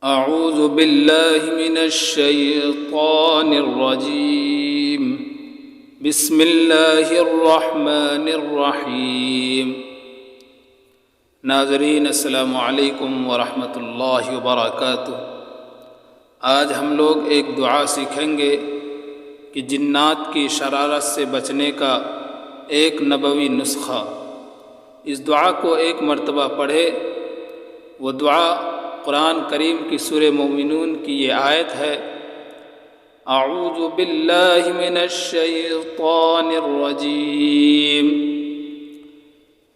اعوذ باللہ من الشیطان الرجیم بسم اللہ الرحمن الرحیم۔ ناظرین السلام علیکم ورحمۃ اللہ وبرکاتہ۔ آج ہم لوگ ایک دعا سیکھیں گے کہ جنات کی شرارت سے بچنے کا ایک نبوی نسخہ۔ اس دعا کو ایک مرتبہ پڑھے۔ وہ دعا قرآن کریم کی سورہ مومنون کی یہ آیت ہے، اعوذ باللہ من الشیطان الرجیم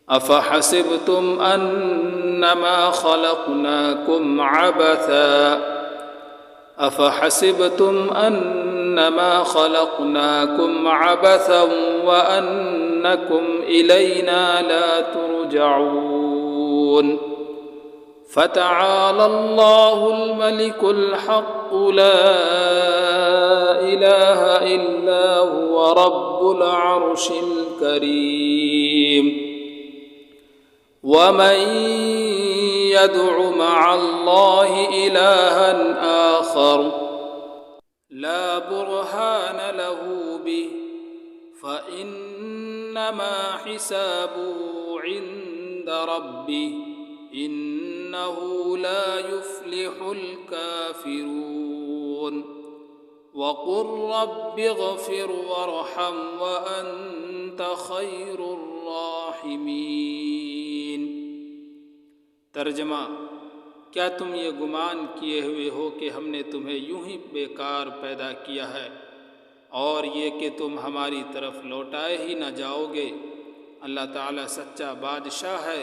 افحسبتم انما خلقناکم عبثا وانکم الینا لا ترجعون۔ فتعالى الله الملك الحق لا إله إلا هو رب العرش الكريم۔ ومن يدع مع الله إلها آخر لا برهان له به فإنما حسابه عند ربه إنه لا يفلح الكافرون۔ وقل رب اغفر وارحم وأنت خير الراحمين۔ ترجمہ: کیا تم یہ گمان کیے ہوئے ہو کہ ہم نے تمہیں یوں ہی بیکار پیدا کیا ہے اور یہ کہ تم ہماری طرف لوٹائے ہی نہ جاؤ گے؟ اللہ تعالیٰ سچا بادشاہ ہے،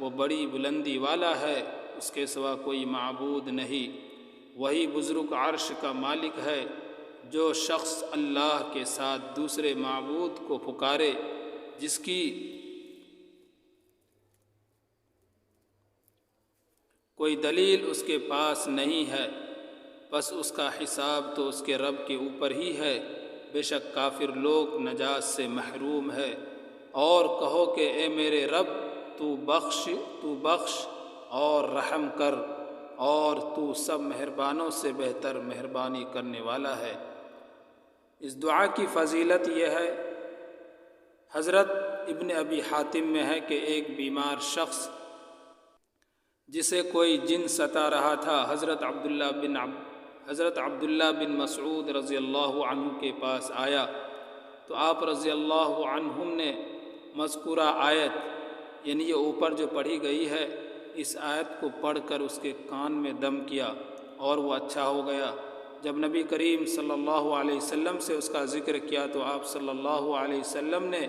وہ بڑی بلندی والا ہے، اس کے سوا کوئی معبود نہیں۔ وہی بزرگ عرش کا مالک ہے۔ جو شخص اللہ کے ساتھ دوسرے معبود کو پکارے جس کی کوئی دلیل اس کے پاس نہیں ہے، بس اس کا حساب تو اس کے رب کے اوپر ہی ہے۔ بے شک کافر لوگ نجات سے محروم ہے۔ اور کہو کہ اے میرے رب، تو بخش اور رحم کر، اور تو سب مہربانوں سے بہتر مہربانی کرنے والا ہے۔ اس دعا کی فضیلت یہ ہے، حضرت ابن ابی حاتم میں ہے کہ ایک بیمار شخص جسے کوئی جن ستا رہا تھا حضرت عبداللہ بن مسعود رضی اللہ عنہ کے پاس آیا تو آپ رضی اللہ عنہم نے مذکورہ آیت، یعنی یہ اوپر جو پڑھی گئی ہے، اس آیت کو پڑھ کر اس کے کان میں دم کیا اور وہ اچھا ہو گیا۔ جب نبی کریم صلی اللہ علیہ وسلم سے اس کا ذکر کیا تو آپ صلی اللہ علیہ وسلم نے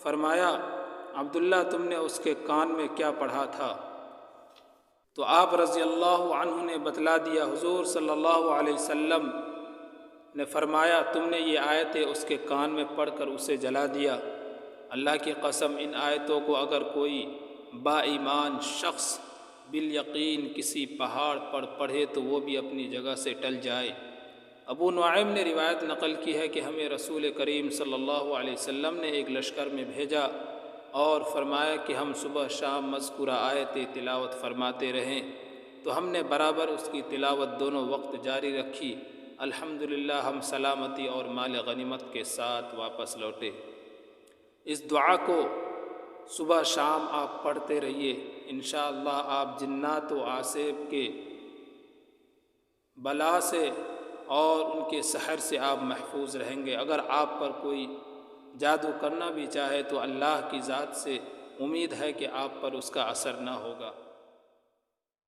فرمایا، عبداللہ تم نے اس کے کان میں کیا پڑھا تھا؟ تو آپ رضی اللہ عنہ نے بتلا دیا۔ حضور صلی اللہ علیہ وسلم نے فرمایا، تم نے یہ آیتیں اس کے کان میں پڑھ کر اسے جلا دیا۔ اللہ کی قسم، ان آیتوں کو اگر کوئی با ایمان شخص بالیقین کسی پہاڑ پر پڑھے تو وہ بھی اپنی جگہ سے ٹل جائے۔ ابو نعیم نے روایت نقل کی ہے کہ ہمیں رسول کریم صلی اللہ علیہ وسلم نے ایک لشکر میں بھیجا اور فرمایا کہ ہم صبح شام مذکورہ آیتیں تلاوت فرماتے رہیں، تو ہم نے برابر اس کی تلاوت دونوں وقت جاری رکھی۔ الحمدللہ ہم سلامتی اور مال غنیمت کے ساتھ واپس لوٹے۔ اس دعا کو صبح شام آپ پڑھتے رہیے، انشاءاللہ آپ جنات و عاصب کے بلا سے اور ان کے سحر سے آپ محفوظ رہیں گے۔ اگر آپ پر کوئی جادو کرنا بھی چاہے تو اللہ کی ذات سے امید ہے کہ آپ پر اس کا اثر نہ ہوگا۔